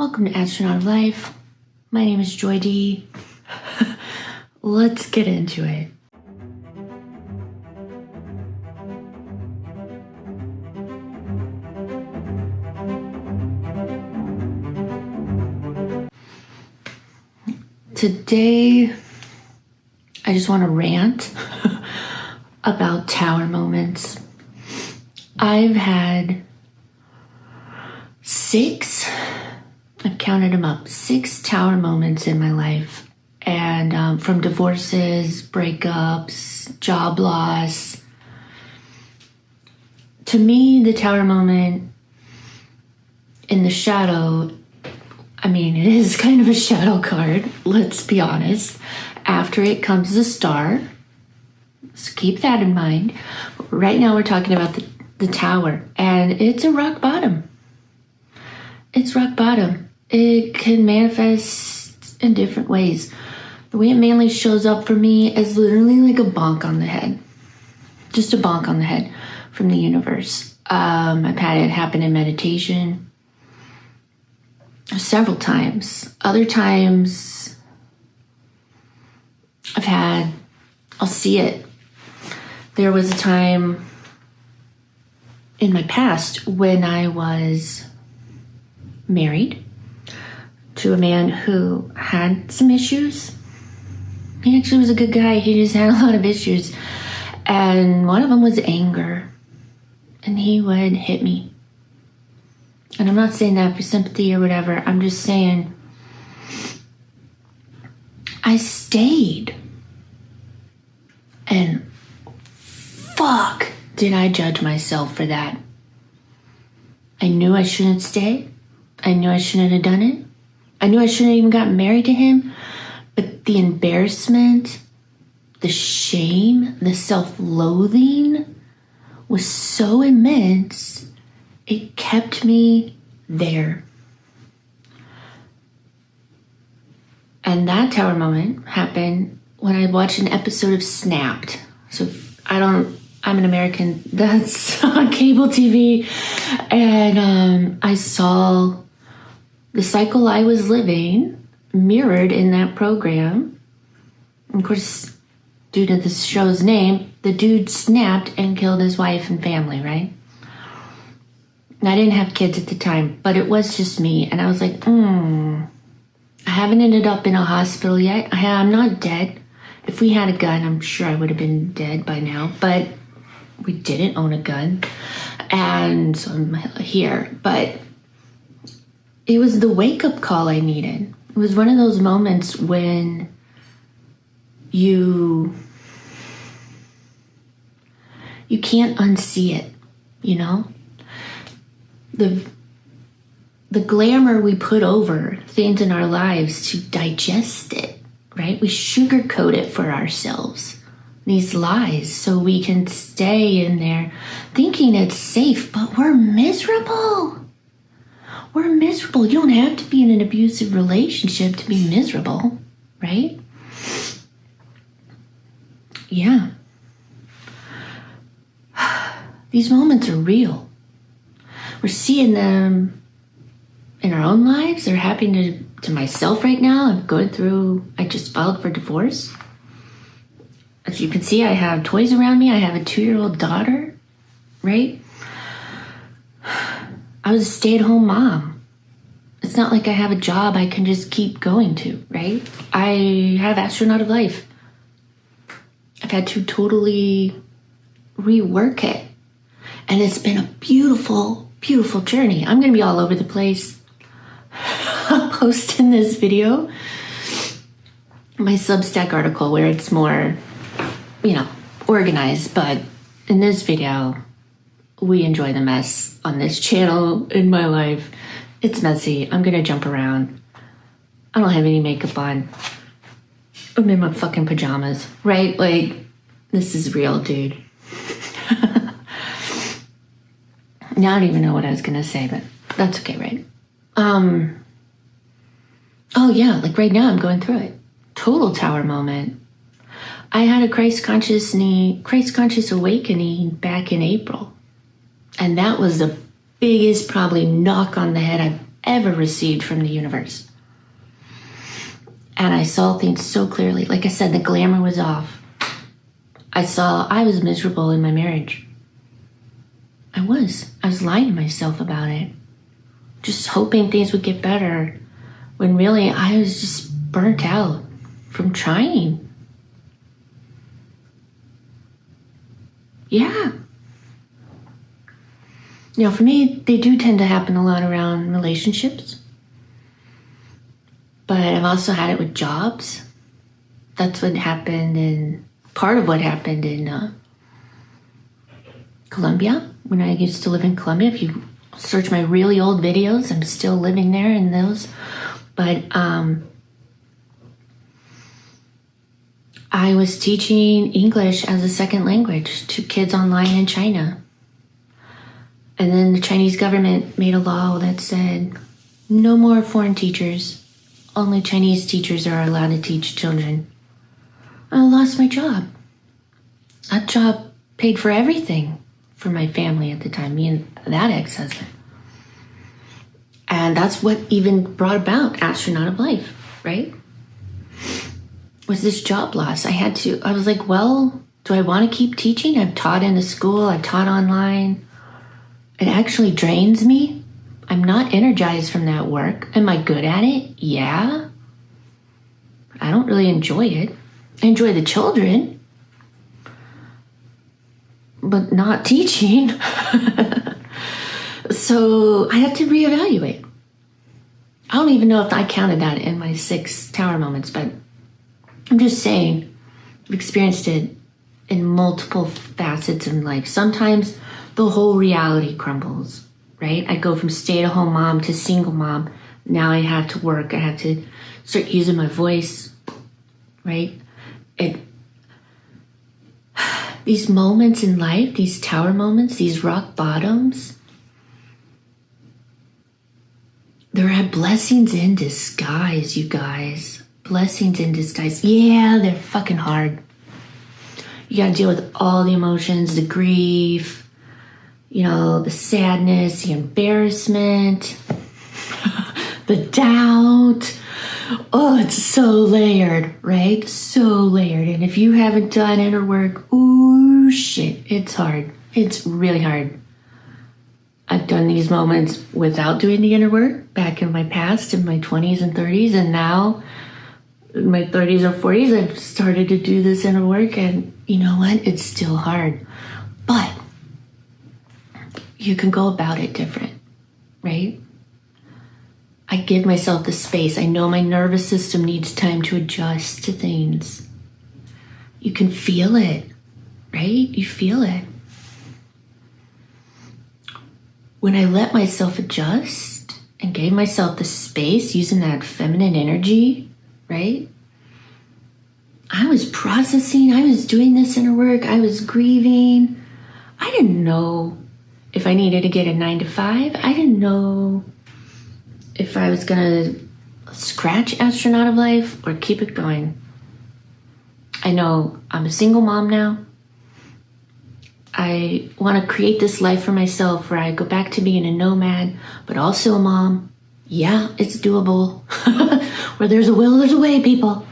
Welcome to Astronaut of Life. My name is Joy D. Let's get into it. Today, I just want to rant about tower moments. I've had 6, I've counted them up, 6 tower moments in my life. And from divorces, breakups, job loss. To me, the tower moment in the shadow, it is kind of a shadow card, let's be honest. After it comes the star. So keep that in mind. Right now we're talking about the tower, and it's a rock bottom. It's rock bottom. It can manifest in different ways. The way it mainly shows up for me is literally like a bonk on the head. Just a bonk on the head from the universe. I've had it happen in meditation several times. Other times I'll see it. There was a time in my past when I was married to a man who had some issues. He actually was a good guy. He just had a lot of issues. And one of them was anger. And he would hit me. And I'm not saying that for sympathy or whatever. I'm just saying I stayed. And fuck, did I judge myself for that. I knew I shouldn't stay. I knew I shouldn't have done it. I knew I shouldn't have even gotten married to him. But the embarrassment, the shame, the self-loathing was so immense, it kept me there. And that tower moment happened when I watched an episode of Snapped. So I'm an American that's on cable TV. And I saw the cycle I was living mirrored in that program. And of course, due to the show's name, the dude snapped and killed his wife and family, right? And I didn't have kids at the time, but it was just me. And I was like, I haven't ended up in a hospital yet. I'm not dead. If we had a gun, I'm sure I would have been dead by now. But we didn't own a gun. And so I'm here. But it was the wake-up call I needed. It was one of those moments when you can't unsee it, you know? The glamour we put over things in our lives to digest it, right? We sugarcoat it for ourselves, these lies, so we can stay in there thinking it's safe, but we're miserable. We're miserable. You don't have to be in an abusive relationship to be miserable, right? Yeah. These moments are real. We're seeing them in our own lives. They're happening to myself right now. I just filed for divorce. As you can see, I have toys around me. I have a 2-year-old daughter, right? I was a stay-at-home mom. It's not like I have a job I can just keep going to, right? I have Astronaut of Life. I've had to totally rework it. And it's been a beautiful, beautiful journey. I'm going to be all over the place. I'll post in this video my Substack article where it's more, organized. But in this video, we enjoy the mess on this channel in my life. It's messy. I'm going to jump around. I don't have any makeup on. I'm in my fucking pajamas, right? Like, this is real, dude. Now I don't even know what I was going to say, but that's okay, right? Oh yeah, like right now I'm going through it. Total tower moment. I had a Christ conscious awakening back in April. And that was the biggest probably knock on the head I've ever received from the universe. And I saw things so clearly. Like I said, the glamour was off. I was miserable in my marriage. I was lying to myself about it. Just hoping things would get better. When really I was just burnt out from trying. Yeah. You know, for me, they do tend to happen a lot around relationships. But I've also had it with jobs. That's what happened part of what happened in Colombia, when I used to live in Colombia. If you search my really old videos, I'm still living there in those. But I was teaching English as a second language to kids online in China. And then the Chinese government made a law that said no more foreign teachers. Only Chinese teachers are allowed to teach children. I lost my job. That job paid for everything for my family at the time, me and that ex-husband. And that's what even brought about Astronaut of Life, right? Was this job loss. I was like, well, do I want to keep teaching? I've taught in a school, I've taught online. It actually drains me. I'm not energized from that work. Am I good at it? Yeah. I don't really enjoy it. I enjoy the children, but not teaching. So I have to reevaluate. I don't even know if I counted that in my 6 tower moments, but I'm just saying I've experienced it in multiple facets in life. Sometimes the whole reality crumbles, right? I go from stay-at-home mom to single mom. Now I have to work. I have to start using my voice, right? These moments in life, these tower moments, these rock bottoms, there are blessings in disguise, you guys. Blessings in disguise. Yeah, they're fucking hard. You gotta deal with all the emotions, the grief, you know, the sadness, the embarrassment, the doubt. Oh, it's so layered, right? So layered. And if you haven't done inner work, ooh, shit, it's hard. It's really hard. I've done these moments without doing the inner work back in my past, in my 20s and 30s. And now, in my 30s or 40s, I've started to do this inner work. And you know what? It's still hard. But you can go about it different, right? I give myself the space. I know my nervous system needs time to adjust to things. You can feel it, right? You feel it. When I let myself adjust and gave myself the space using that feminine energy, right? I was processing. I was doing this inner work. I was grieving. I didn't know if I needed to get a 9 to 5. I didn't know if I was gonna scratch Astronaut of Life or keep it going. I know I'm a single mom now. I want to create this life for myself where I go back to being a nomad, but also a mom. Yeah, it's doable. Where there's a will, there's a way, people.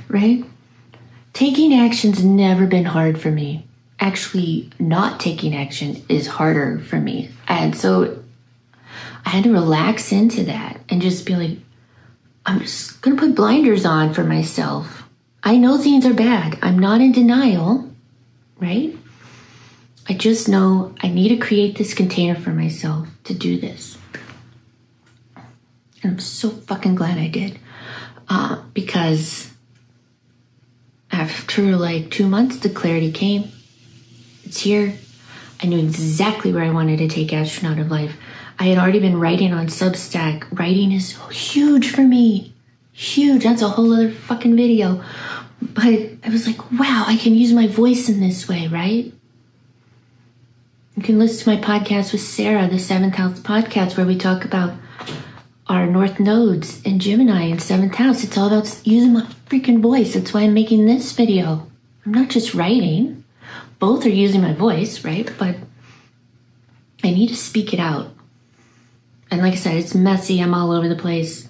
Right? Taking action's never been hard for me. Actually, not taking action is harder for me. And so I had to relax into that and just be like, I'm just going to put blinders on for myself. I know things are bad. I'm not in denial, right? I just know I need to create this container for myself to do this. And I'm so fucking glad I did. Because after like 2 months, the clarity came. It's here. I knew exactly where I wanted to take Astronaut of Life. I had already been writing on Substack. Writing is huge for me. Huge. That's a whole other fucking video. But I was like, wow, I can use my voice in this way, right? You can listen to my podcast with Sarah, the 7th House podcast, where we talk about our North Nodes in Gemini in 7th House. It's all about using my freaking voice. That's why I'm making this video. I'm not just writing. Both are using my voice, right? But I need to speak it out. And like I said, it's messy. I'm all over the place.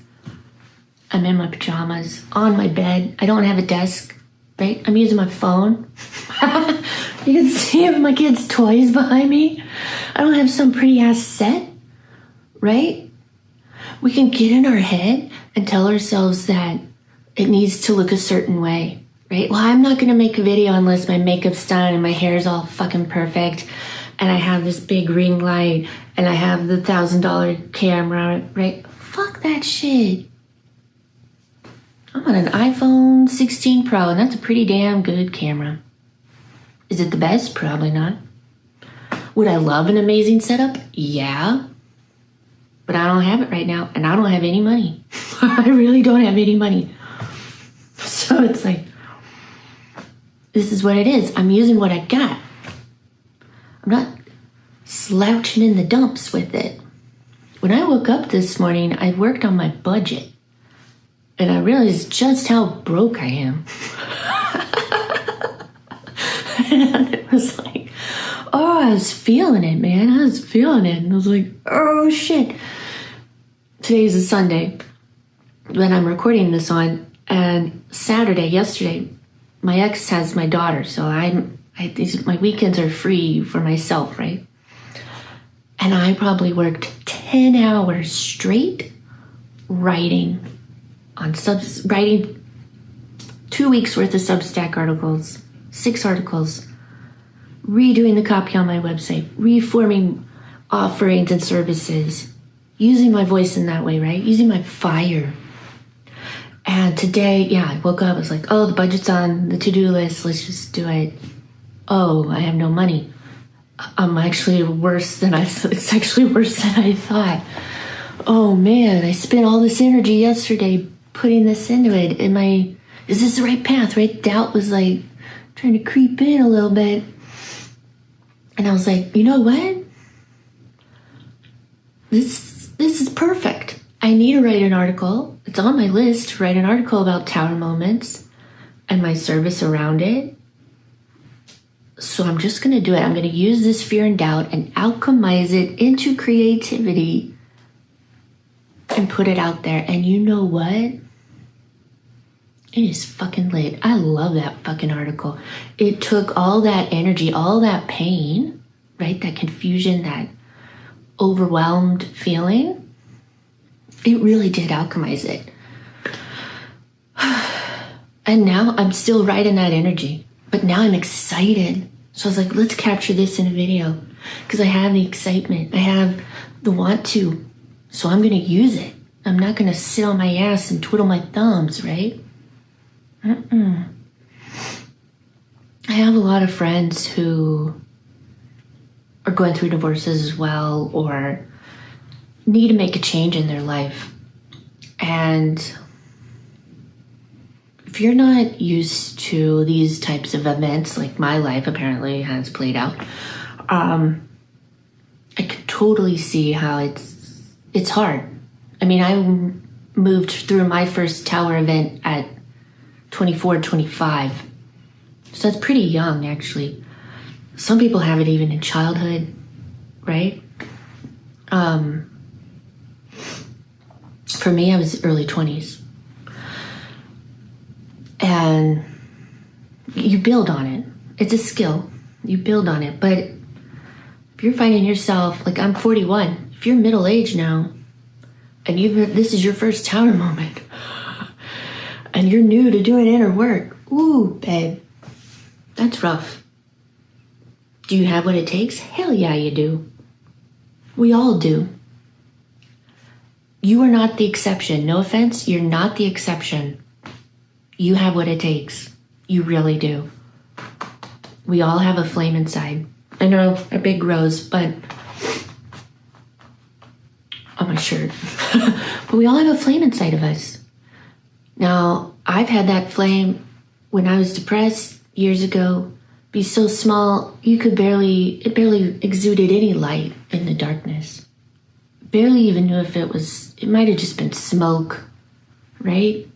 I'm in my pajamas, on my bed. I don't have a desk, right? I'm using my phone. You can see my kids' toys behind me. I don't have some pretty ass set, right? We can get in our head and tell ourselves that it needs to look a certain way, right? Well, I'm not going to make a video unless my makeup's done and my hair's all fucking perfect and I have this big ring light and I have the $1,000 camera, right? Fuck that shit. I'm on an iPhone 16 Pro and that's a pretty damn good camera. Is it the best? Probably not. Would I love an amazing setup? Yeah. But I don't have it right now and I don't have any money. I really don't have any money. So it's like, this is what it is. I'm using what I got. I'm not slouching in the dumps with it. When I woke up this morning, I worked on my budget. And I realized just how broke I am. And it was like, oh, I was feeling it, man. I was feeling it. And I was like, oh, shit. Today's a Sunday when I'm recording this on. And yesterday, my ex has my daughter. So my weekends are free for myself, right? And I probably worked 10 hours straight writing 2 weeks worth of Substack articles, 6 articles, redoing the copy on my website, reforming offerings and services, using my voice in that way, right? Using my fire. And today, I woke up, I was like, oh, the budget's on the to-do list, let's just do it. Oh, I have no money. I'm actually it's actually worse than I thought. Oh man, I spent all this energy yesterday putting this into it. Is this the right path, right? Doubt was like trying to creep in a little bit. And I was like, you know what? This is perfect. I need to write an article. It's on my list to write an article about tower moments and my service around it. So I'm just going to do it. I'm going to use this fear and doubt and alchemize it into creativity and put it out there. And you know what? It is fucking lit. I love that fucking article. It took all that energy, all that pain, right? That confusion, that overwhelmed feeling. It really did alchemize it. And now I'm still right in that energy. But now I'm excited. So I was like, let's capture this in a video. Because I have the excitement. I have the want to. So I'm going to use it. I'm not going to sit on my ass and twiddle my thumbs, right? I have a lot of friends who are going through divorces as well or need to make a change in their life. And if you're not used to these types of events, like my life apparently has played out, I could totally see how it's hard. I mean, I moved through my first tower event at 24, 25. So that's pretty young, actually. Some people have it even in childhood, right? For me, I was early 20s. And you build on it. It's a skill. You build on it. But if you're finding yourself, like I'm 41, if you're middle-aged now, and this is your first tower moment, and you're new to doing inner work, ooh, babe, that's rough. Do you have what it takes? Hell yeah, you do. We all do. You are not the exception. No offense, you're not the exception. You have what it takes. You really do. We all have a flame inside. I know, a big rose, but on my shirt. But we all have a flame inside of us. Now, I've had that flame when I was depressed years ago be so small it barely exuded any light in the darkness. Barely even knew if it might have just been smoke, right?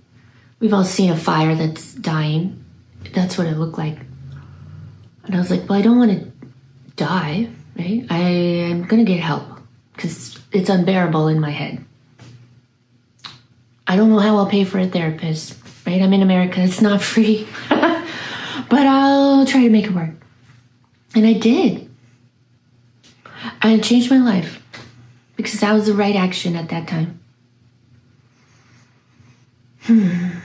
We've all seen a fire that's dying. That's what it looked like. And I was like, well, I don't want to die, right? I'm going to get help because it's unbearable in my head. I don't know how I'll pay for a therapist, right? I'm in America, it's not free. But I'll try to make it work. And I did. And it changed my life because that was the right action at that time. I'm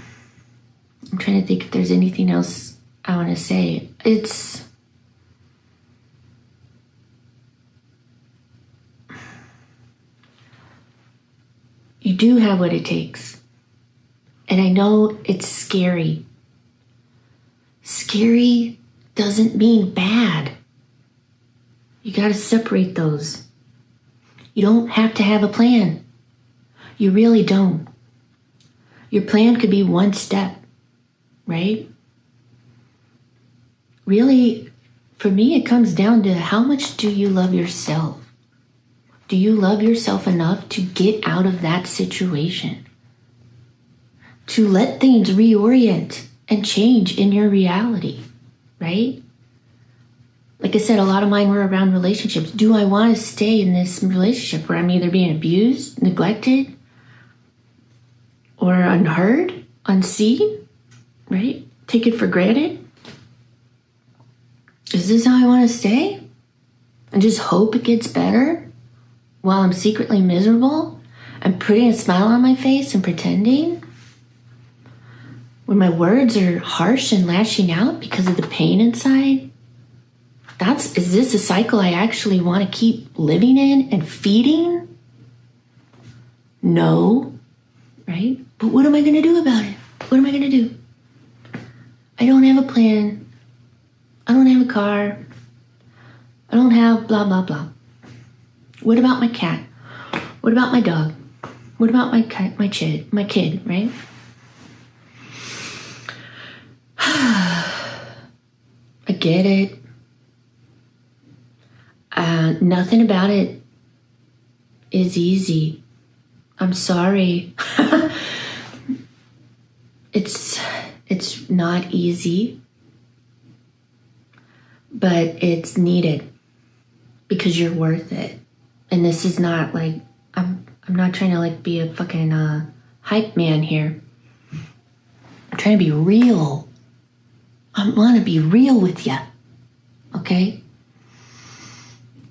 trying to think if there's anything else I want to say. You do have what it takes. And I know it's scary. Scary doesn't mean bad. You got to separate those. You don't have to have a plan. You really don't. Your plan could be one step, right? Really, for me, it comes down to how much do you love yourself? Do you love yourself enough to get out of that situation? To let things reorient and change in your reality, right? Like I said, a lot of mine were around relationships. Do I want to stay in this relationship where I'm either being abused, neglected, or unheard, unseen, right? Take it for granted? Is this how I want to stay? And just hope it gets better while I'm secretly miserable and putting a smile on my face and pretending? When my words are harsh and lashing out because of the pain inside? Is this a cycle I actually want to keep living in and feeding? No, right? But what am I going to do about it? What am I going to do? I don't have a plan. I don't have a car. I don't have blah, blah, blah. What about my cat? What about my dog? What about my kid, right? I get it. Nothing about it is easy. I'm sorry. It's not easy, but it's needed because you're worth it. And this is not like, I'm not trying to like be a fucking hype man here. I'm trying to be real. I want to be real with you. Okay?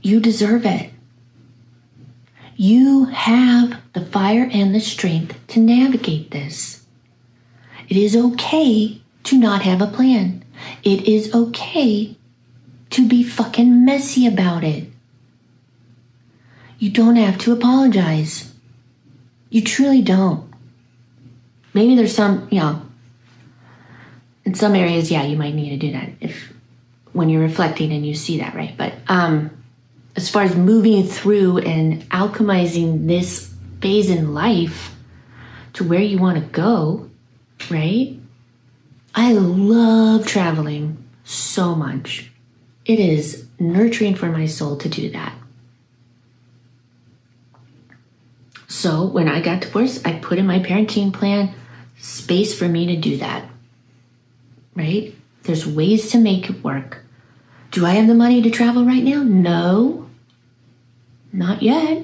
You deserve it. You have the fire and the strength to navigate this. It is okay to not have a plan. It is okay to be fucking messy about it. You don't have to apologize. You truly don't. Maybe there's some, in some areas, you might need to do that when you're reflecting and you see that, right? But as far as moving through and alchemizing this phase in life to where you want to go, right? I love traveling so much. It is nurturing for my soul to do that. So when I got divorced, I put in my parenting plan space for me to do that, right? There's ways to make it work. Do I have the money to travel right now? No. Not yet.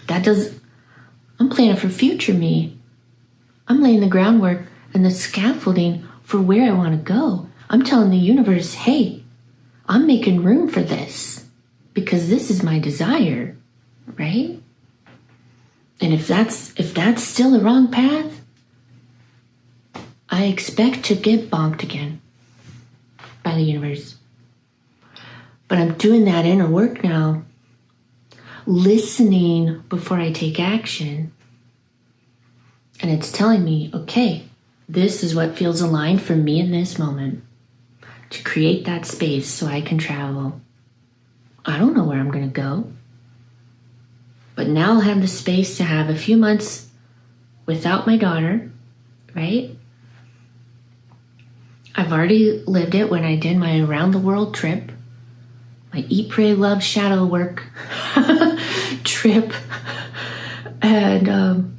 I'm planning for future me. I'm laying the groundwork and the scaffolding for where I want to go. I'm telling the universe, hey, I'm making room for this because this is my desire, right? And if that's still the wrong path, I expect to get bonked again by the universe. But I'm doing that inner work now, listening before I take action. And it's telling me, okay, this is what feels aligned for me in this moment to create that space so I can travel. I don't know where I'm going to go. But now I'll have the space to have a few months without my daughter, right? I've already lived it when I did my around the world trip, my Eat, Pray, Love, Shadow Work trip, and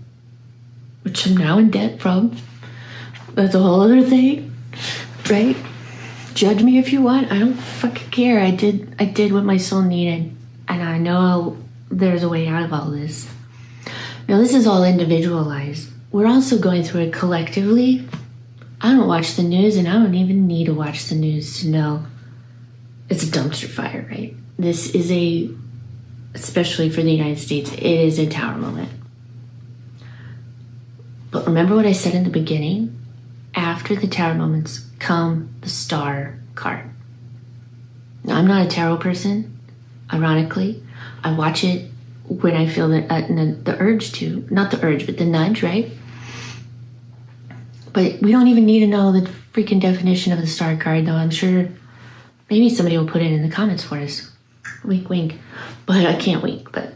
which I'm now in debt from. That's a whole other thing, right? Judge me if you want. I don't fucking care. I did what my soul needed, and I know there's a way out of all this. Now, this is all individualized. We're also going through it collectively. I don't watch the news, and I don't even need to watch the news to know it's a dumpster fire, right? This is especially for the United States, it is a tower moment. But remember what I said in the beginning? After the tower moments come the star card. Now, I'm not a tarot person, ironically. I watch it when I feel the urge to, not the urge, but the nudge, right? But we don't even need to know the freaking definition of the star card, though. I'm sure maybe somebody will put it in the comments for us. Wink, wink. But I can't wink, but,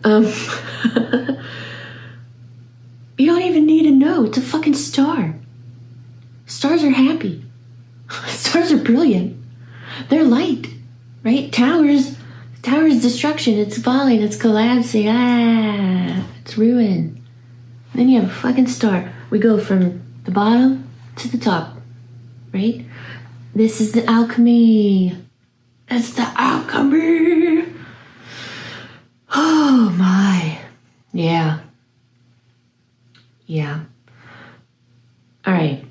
you don't even need to know. It's a fucking star. Stars are happy. Stars are brilliant. They're light, right? Towers, destruction. It's falling. It's collapsing. It's ruin. Then you have a fucking star. We go from the bottom to the top, right? This is the alchemy. That's the alchemy. Oh my. Yeah. All right.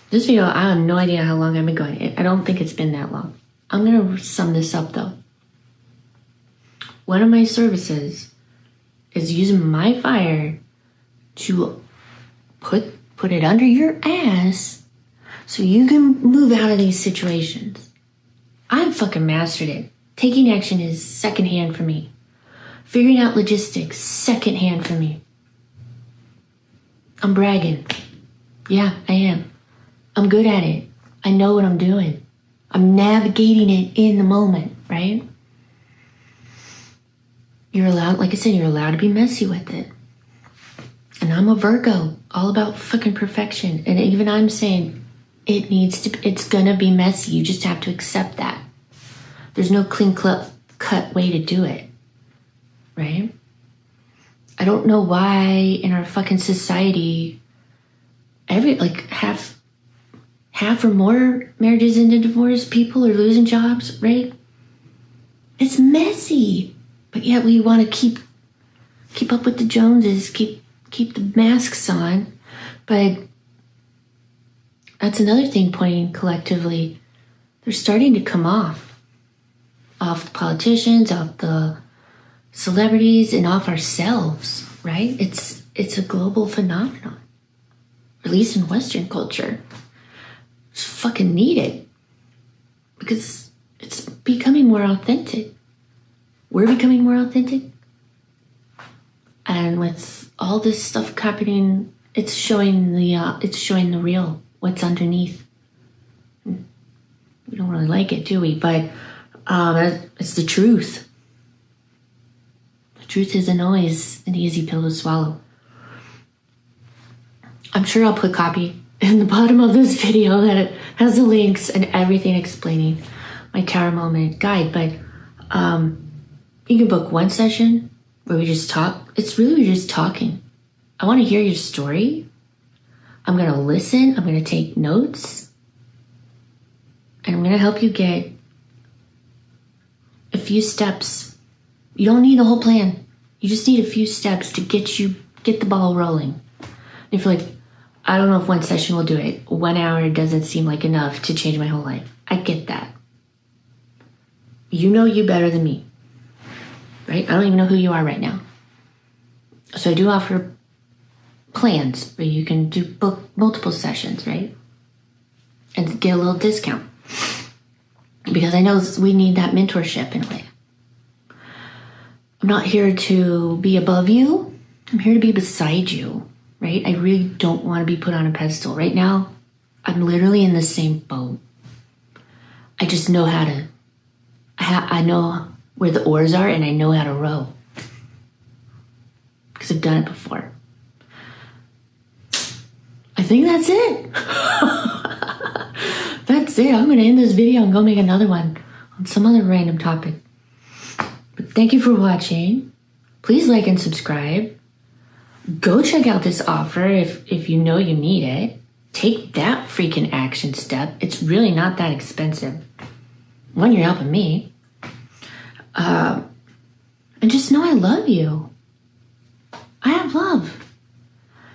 This video, I have no idea how long I've been going. I don't think it's been that long. I'm going to sum this up though. One of my services is using my fire to put it under your ass so you can move out of these situations. I've fucking mastered it. Taking action is secondhand for me. Figuring out logistics, secondhand for me. I'm bragging. Yeah, I am. I'm good at it. I know what I'm doing. I'm navigating it in the moment, right? You're allowed, like I said, you're allowed to be messy with it. And I'm a Virgo, all about fucking perfection. And even I'm saying it's gonna be messy. You just have to accept that. There's no clean cut way to do it, right? I don't know why in our fucking society, half or more marriages into divorce, people are losing jobs, right? It's messy, but yet we want to keep up with the Joneses, keep the masks on. But that's another thing pointing collectively. They're starting to come off the politicians, off the celebrities, and off ourselves, right? It's a global phenomenon, at least in Western culture. It's fucking needed because it's becoming more authentic. We're becoming more authentic. And with all this stuff happening, it's showing the real, what's underneath. We don't really like it, do we? But it's the truth. The truth isn't always an easy pill to swallow. I'm sure I'll put copy in the bottom of this video that it has the links and everything explaining my tower moment guide. But you can book one session where we just talk. It's really just talking. I want to hear your story. I'm going to listen. I'm going to take notes. And I'm going to help you get a few steps. You don't need the whole plan. You just need a few steps to get the ball rolling. If you're like, I don't know if one session will do it. 1 hour doesn't seem like enough to change my whole life. I get that. You know you better than me, right? I don't even know who you are right now. So I do offer plans where you can book multiple sessions, right? And get a little discount. Because I know we need that mentorship in a way. I'm not here to be above you. I'm here to be beside you, right? I really don't want to be put on a pedestal. Right now, I'm literally in the same boat. I just know I know where the oars are and I know how to row. Because I've done it before. I think that's it. That's it. I'm going to end this video and go make another one on some other random topic. But thank you for watching. Please like and subscribe. Go check out this offer if you know you need it. Take that freaking action step. It's really not that expensive. One, you're helping me. And just know I love you. I have love.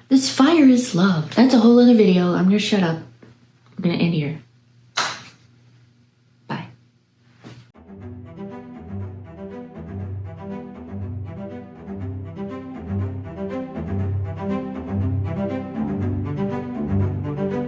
This fire is love. That's a whole other video. I'm going to shut up. I'm going to end here.